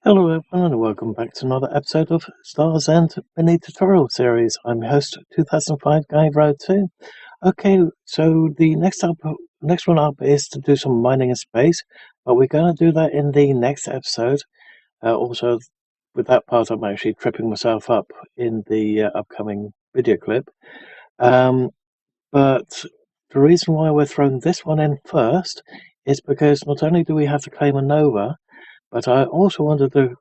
Hello everyone and welcome back to another episode of Stars and Beneath Tutorial series. I'm your host 2005 Guy Road 2. Okay, so the next one up is to do some mining in space, but we're going to do that in the next episode. Also, with that part, I'm actually tripping myself up in the upcoming video clip. Um, but the reason why we're throwing this one in first is because not only do we have to claim a Nova, but I also wanted to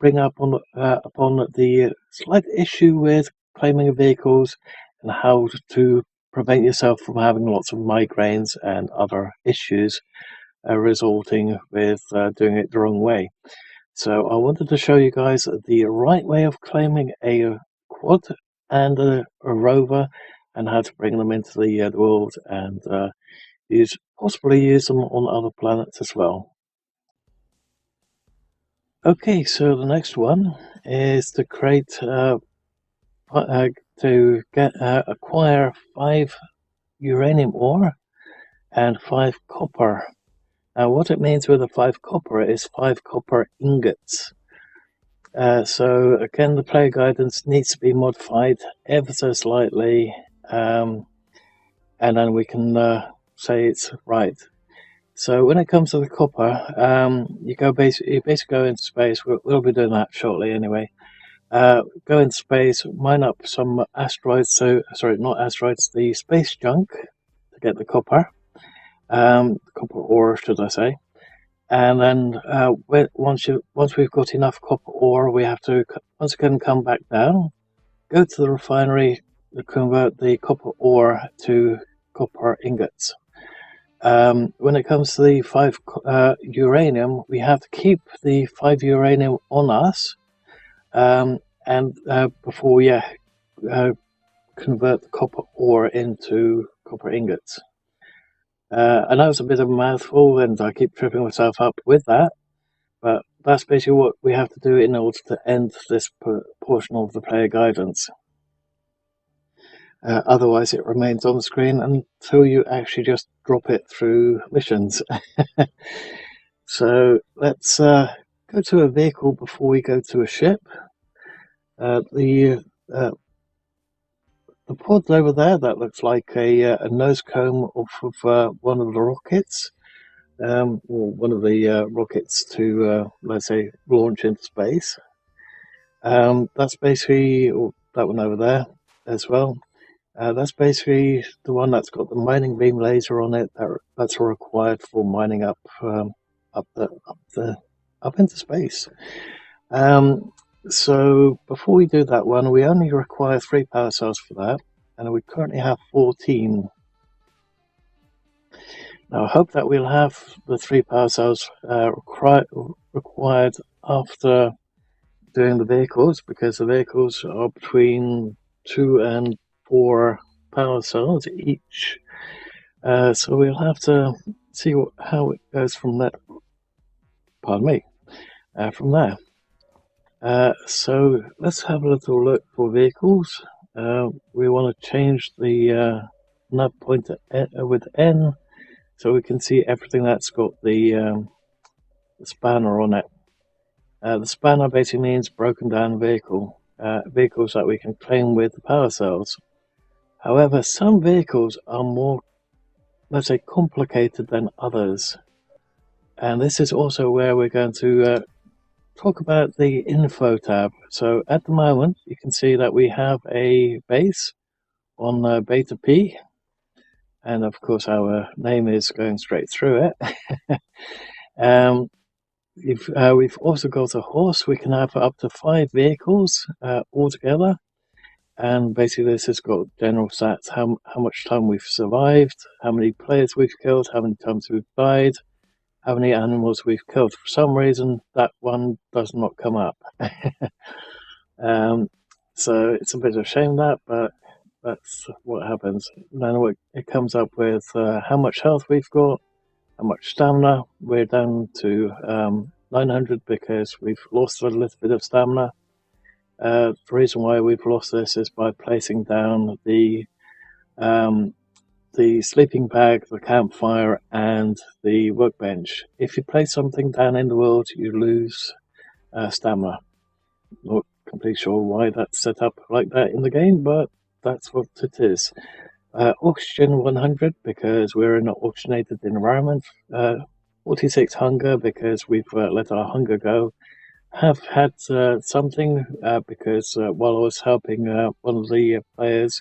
bring up upon the slight issue with claiming vehicles and how to prevent yourself from having lots of migraines and other issues resulting with doing it the wrong way. So I wanted to show you guys the right way of claiming a quad and a rover and how to bring them into the world and possibly use them on other planets as well. Okay, so the next one is to create to acquire 5 uranium ore and 5 copper. Now, what it means with the 5 copper is 5 copper ingots. So again, the player guidance needs to be modified ever so slightly, and then we can say it's right. So when it comes to the copper, you basically go into space. We'll be doing that shortly anyway. Go in space, mine up some asteroids, sorry, not asteroids, the space junk to get the copper ore, should I say. And then once we've got enough copper ore, we have to once again come back down, go to the refinery to convert the copper ore to copper ingots. When it comes to the 5 uranium, we have to keep the 5 uranium on us. And before we convert the copper ore into copper ingots. I know it's a bit of a mouthful and I keep tripping myself up with that, but that's basically what we have to do in order to end this portion of the player guidance. Otherwise it remains on the screen until you actually just drop it through missions. So let's go to a vehicle before we go to a ship. The pod over there, that looks like a nose cone off of one of the rockets, or one of the rockets to, let's say, launch into space. That's basically that one over there as well. That's basically the one that's got the mining beam laser on it. That's required for mining up into space. So before we do that one, we only require 3 power cells for that, and we currently have 14. Now I hope that we'll have the 3 power cells required after doing the vehicles, because the vehicles are between 2 and 4 power cells each. So we'll have to see how it goes from there. Pardon me. From there. So let's have a little look for vehicles. We want to change the nav pointer with N, so we can see everything that's got the spanner on it. The spanner basically means broken down vehicle, vehicles that we can claim with the power cells. However, some vehicles are more, let's say, complicated than others. And this is also where we're going to talk about the info tab. So at the moment, you can see that we have a base on Beta P, and of course our name is going straight through it. We've also got a horse. We can have up to 5 vehicles altogether, and basically this has got general stats: how much time we've survived, how many players we've killed, how many times we've died, how many animals we've killed. For some reason, that one does not come up. So it's a bit of a shame but that's what happens. Then it comes up with how much health we've got, how much stamina. We're down to 900 because we've lost a little bit of stamina. The reason why we've lost this is by placing down the sleeping bag, the campfire, and the workbench. If you place something down in the world, you lose stamina. Not completely sure why that's set up like that in the game, but that's what it is. Oxygen 100 because we're in an oxygenated environment. 46 hunger because we've let our hunger go. Have had something because while I was helping one of the players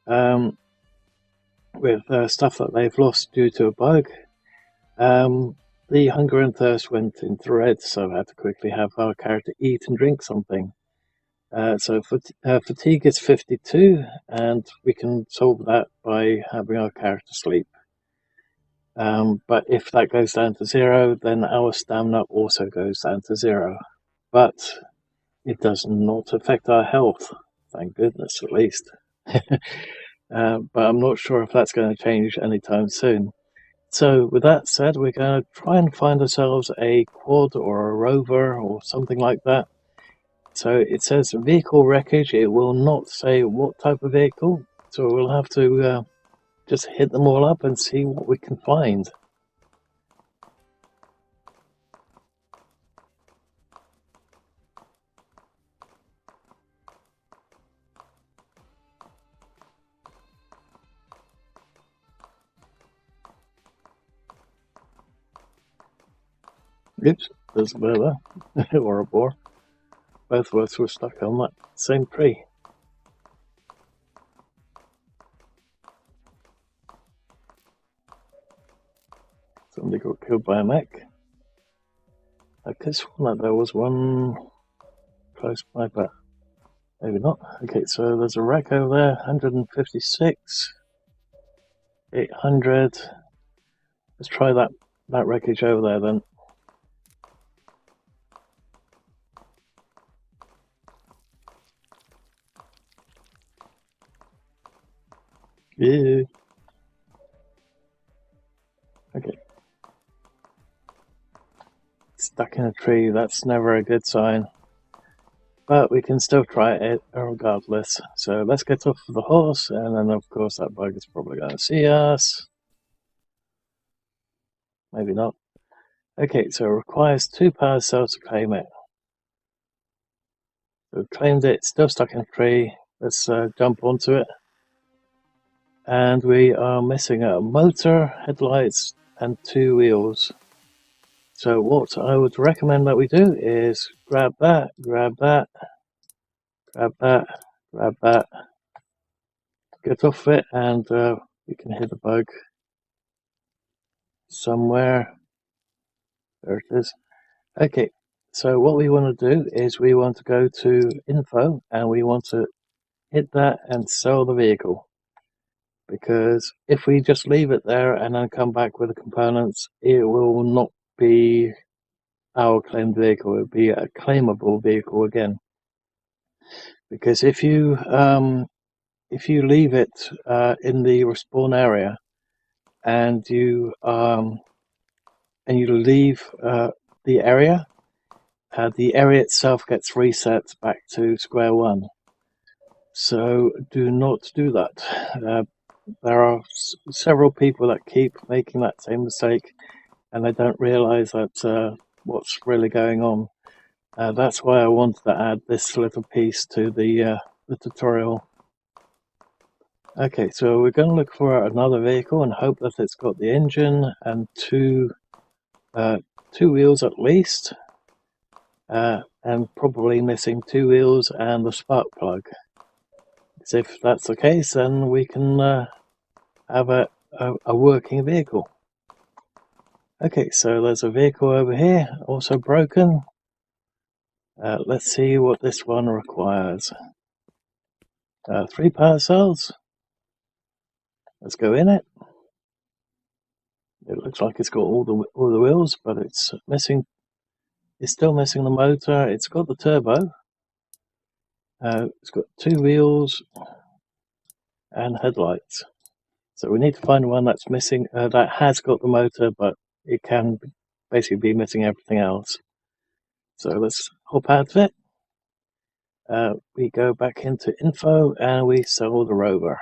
with stuff that they've lost due to a bug, the hunger and thirst went into red, so I had to quickly have our character eat and drink something. So fatigue is 52, and we can solve that by having our character sleep. But if that goes down to 0, then our stamina also goes down to 0. But it does not affect our health, thank goodness, at least. But I'm not sure if that's going to change anytime soon. So with that said, we're going to try and find ourselves a quad or a rover or something like that. So it says vehicle wreckage. It will not say what type of vehicle. So we'll have to just hit them all up and see what we can find. Oops, there's a bear there, or a boar. Both of us were stuck on that same tree. Somebody got killed by a mech. I could swear that there was one close by, but maybe not. Okay, so there's a wreck over there, 156, 800. Let's try that wreckage over there then. Yeah. Okay. Stuck in a tree, that's never a good sign. But we can still try it regardless. So let's get off the horse, and then of course that bug is probably going to see us. Maybe not. Okay, so it requires 2 power cells to claim it. So we've claimed it, still stuck in a tree. Let's jump onto it. And we are missing a motor, headlights, and 2 wheels. So what I would recommend that we do is grab that, grab that, grab that, grab that, get off it, and we can hit the bug somewhere. There it is. Okay, so what we want to do is we want to go to info and we want to hit that and sell the vehicle. Because if we just leave it there and then come back with the components, it will not be our claimed vehicle. It will be a claimable vehicle again. Because if you leave it in the respawn area and you leave the area itself gets reset back to square one. So do not do that. There are several people that keep making that same mistake, and they don't realize that what's really going on. That's why I wanted to add this little piece to the tutorial. Okay, so we're going to look for another vehicle and hope that it's got the engine and two wheels at least, and probably missing 2 wheels and the spark plug. So if that's the case, then we can have a working vehicle. Okay, so there's a vehicle over here, also broken. Let's see what this one requires. 3 power cells. Let's go in it. It looks like it's got all the wheels, but it's missing. It's still missing the motor. It's got the turbo. It's got 2 wheels and headlights. So we need to find one that's missing, that has got the motor, but it can basically be missing everything else. So let's hop out of it. We go back into info and we sell the rover.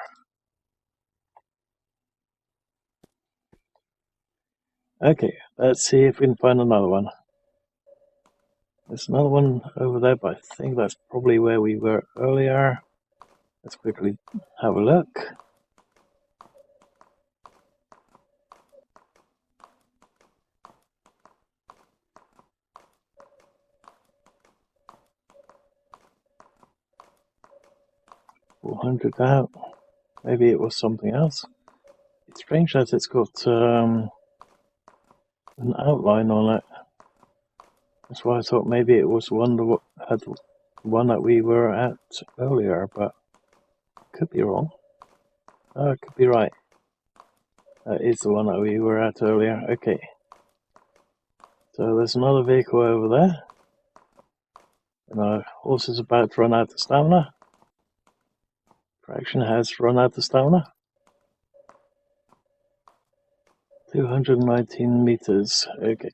Okay, let's see if we can find another one. There's another one over there, but I think that's probably where we were earlier. Let's quickly have a look. $400 out. Maybe it was something else. It's strange that it's got an outline on it. That's why I thought maybe it was one that we were at earlier, but could be wrong. Oh, I could be right. That is the one that we were at earlier. Okay. So there's another vehicle over there. And our horse is about to run out of stamina. Fraction has run out of stamina. 219 meters. Okay.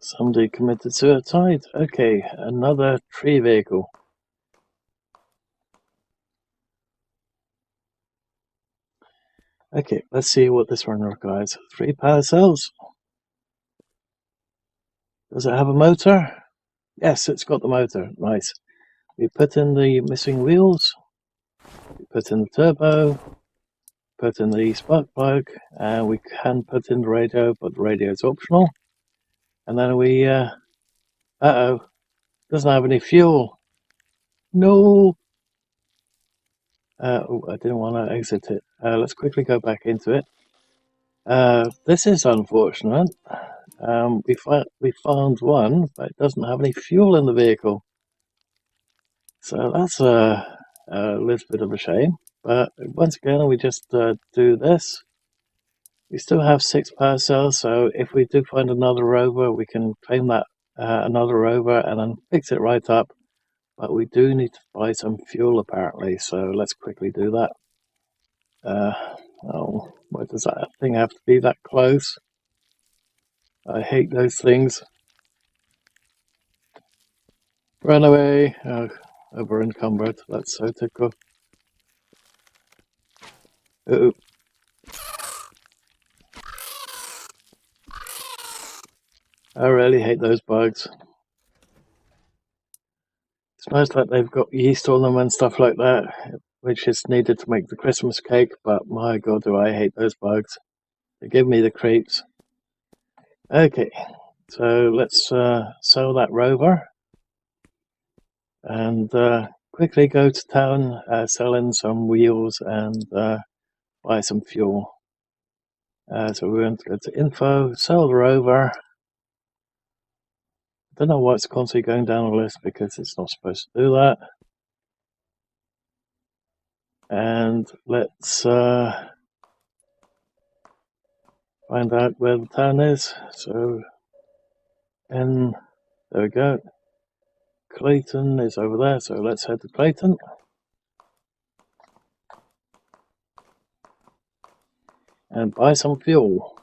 Somebody committed suicide. Okay, another tree vehicle. Okay, let's see what this one requires. 3 power cells. Does it have a motor? Yes, it's got the motor. Nice. We put in the missing wheels. We put in the turbo. Put in the spark plug. And we can put in the radio, but the radio is optional. And then we, uh-oh, doesn't have any fuel. No. Oh, I didn't want to exit it. Let's quickly go back into it. This is unfortunate. We found one, but it doesn't have any fuel in the vehicle. So that's a little bit of a shame. But once again, we just do this. We still have 6 power cells, so if we do find another rover, we can claim that another rover and then fix it right up. But we do need to buy some fuel apparently, so let's quickly do that. Oh, why does that thing have to be that close? I hate those things. Run away! Oh, over encumbered. That's so typical. Uh-oh. I really hate those bugs. It's nice that they've got yeast on them and stuff like that, which is needed to make the Christmas cake, but my god, do I hate those bugs. They give me the creeps. Okay, so let's sell that rover and quickly go to town, sell in some wheels and buy some fuel. So we're going to go to info, sell the rover. I don't know why it's constantly going down the list because it's not supposed to do that. And let's find out where the town is. So, there we go. Clayton is over there, so let's head to Clayton. And buy some fuel.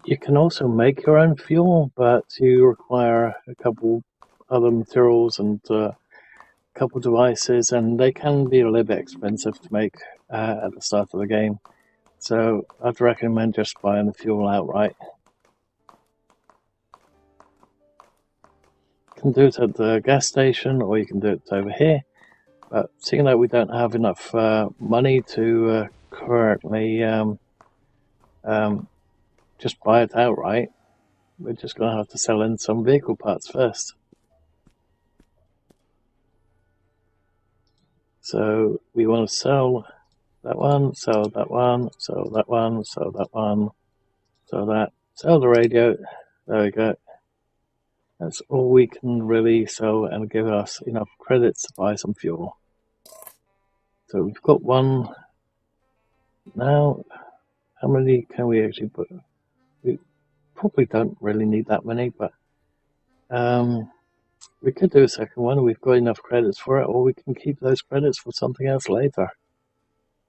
You can also make your own fuel, but you require a couple other materials and a couple devices, and they can be a little bit expensive to make at the start of the game. So I'd recommend just buying the fuel outright. You can do it at the gas station, or you can do it over here. But seeing that we don't have enough money to currently just buy it outright, we're just going to have to sell in some vehicle parts first. So we want to sell that one, sell that one, sell that one, sell that one, sell that, sell the radio. There we go. That's all we can really sell and give us enough credits to buy some fuel. So we've got one now, how many can we actually put? We probably don't really need that many, but we could do a second one. We've got enough credits for it, or we can keep those credits for something else later.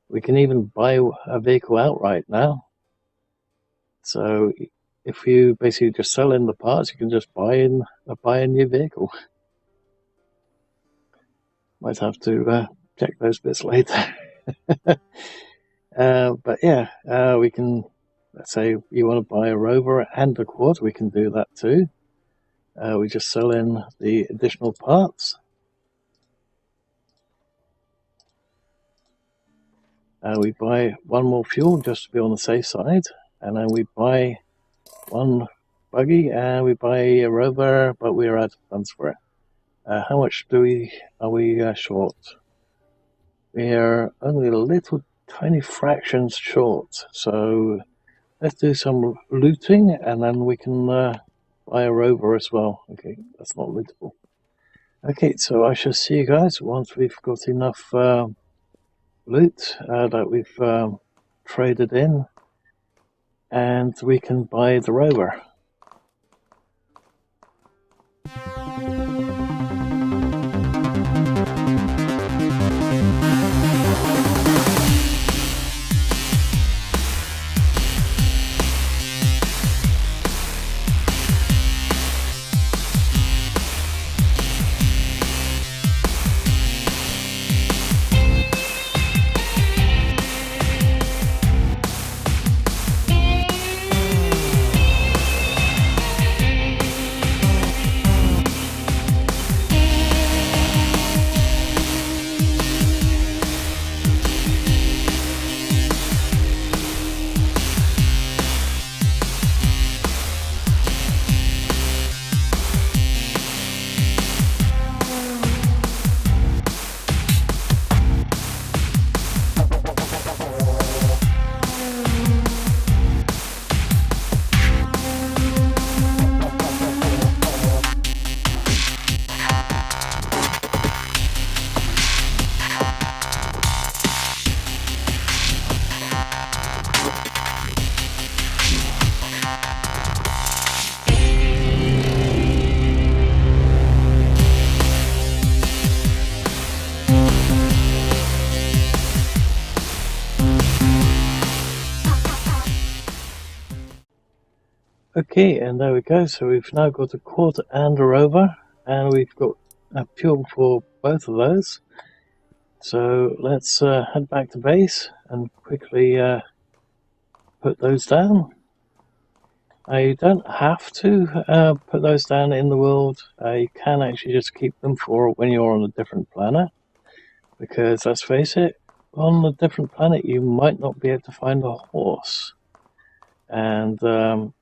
We can even buy a vehicle outright now. So if you basically just sell in the parts, you can just buy a new vehicle. Might have to check those bits later. But yeah, we can, let's say you want to buy a Rover and a quad, we can do that too. We just sell in the additional parts. We buy one more fuel just to be on the safe side, and then we buy one buggy and we buy a Rover, but we're out of funds for it. How much are we short? We are only a little tiny fractions short, so let's do some looting and then we can buy a Rover as well. Okay, that's not lootable. Okay, so I shall see you guys once we've got enough loot that we've traded in, and we can buy the Rover. Okay, and there we go. So we've now got a quad and a Rover, and we've got a fuel for both of those. So let's head back to base and quickly put those down. You don't have to put those down in the world. You can actually just keep them for when you're on a different planet, because let's face it, on a different planet you might not be able to find a horse, and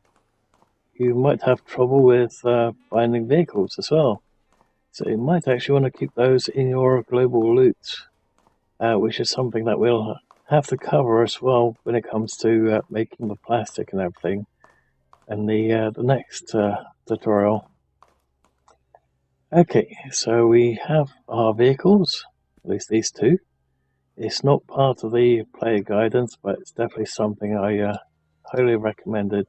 you might have trouble with finding vehicles as well. So you might actually want to keep those in your global loot, which is something that we'll have to cover as well when it comes to making the plastic and everything in the next tutorial. Okay, so we have our vehicles, at least these two. It's not part of the player guidance, but it's definitely something I highly recommended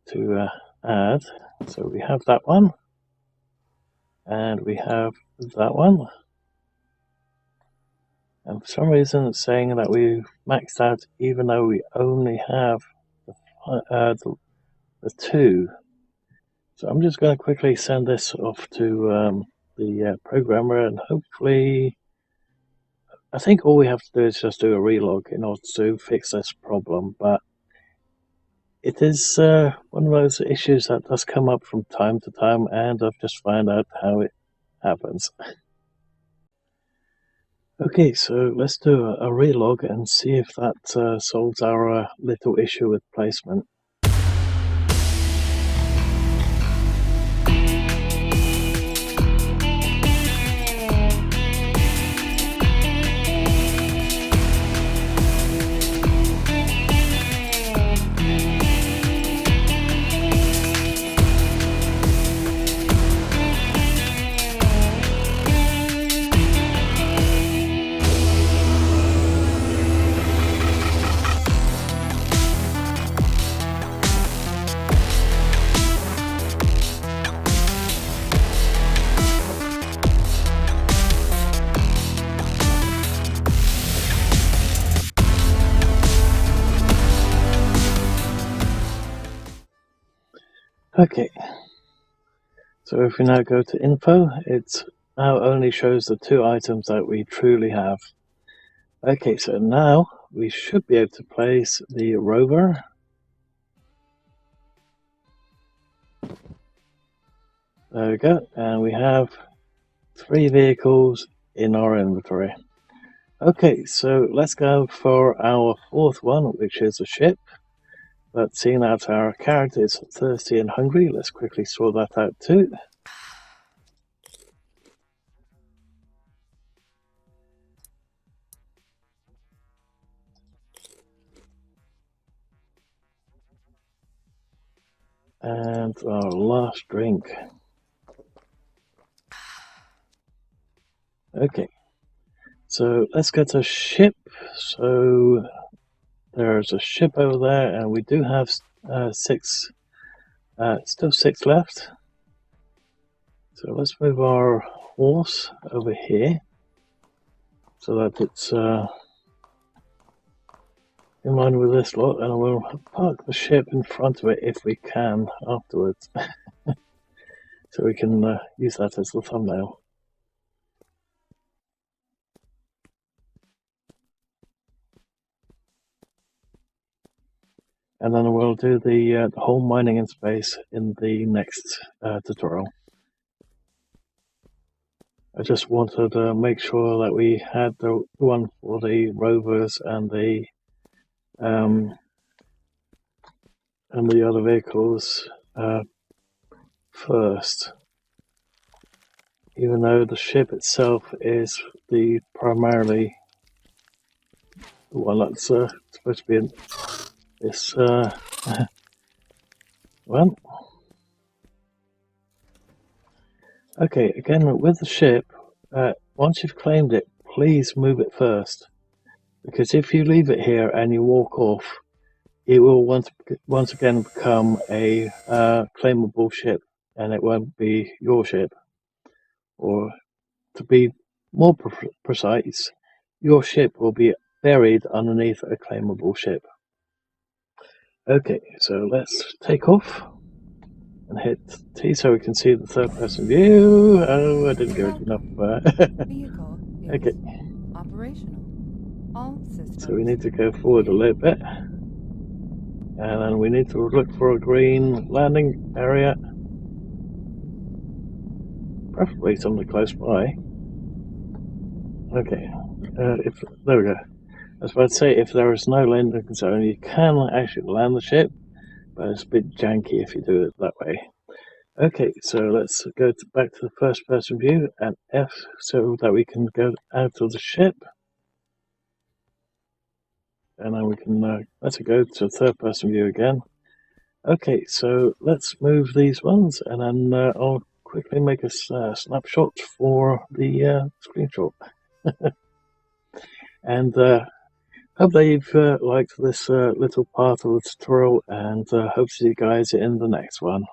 to add. So we have that one, and we have that one, and for some reason it's saying that we've maxed out even though we only have the two. So I'm just going to quickly send this off to the programmer, and hopefully, I think all we have to do is just do a relog in order to fix this problem, but it is one of those issues that does come up from time to time, and I've just found out how it happens. Okay, so let's do a relog and see if that solves our little issue with placement. Okay, so if we now go to info, it now only shows the 2 items that we truly have. Okay, so now we should be able to place the rover. There we go, and we have 3 vehicles in our inventory. Okay, so let's go for our 4th one, which is a ship. But seeing that our character is thirsty and hungry, let's quickly sort that out too. And our last drink. Okay, so let's get a ship. So there's a ship over there, and we do have 6, still 6 left. So let's move our horse over here so that it's in line with this lot, and we'll park the ship in front of it if we can afterwards. So we can use that as the thumbnail. And then we'll do the whole mining in space in the next tutorial. I just wanted to make sure that we had the one for the rovers and the other vehicles first, even though the ship itself is the primarily the one that's supposed to be in this one. Okay, again with the ship, once you've claimed it, please move it first, because if you leave it here and you walk off, it will once again become a claimable ship, and it won't be your ship. Or to be more precise, your ship will be buried underneath a claimable ship. Okay, so let's take off and hit T so we can see the 3rd person view. Oh, I didn't give it enough. Vehicle is Okay, operational. All systems. so we need to go forward a little bit, and then we need to look for a green landing area, preferably something close by. Okay, there we go. I was about to say, if there is no landing zone, you can actually land the ship, but it's a bit janky if you do it that way. Okay, so let's go back to the 1st person view and F so that we can go out of the ship. And then we can let's go to 3rd person view again. Okay, so let's move these ones, and then I'll quickly make a snapshot for the screenshot. And hope that you've liked this little part of the tutorial, and hope to see you guys in the next one.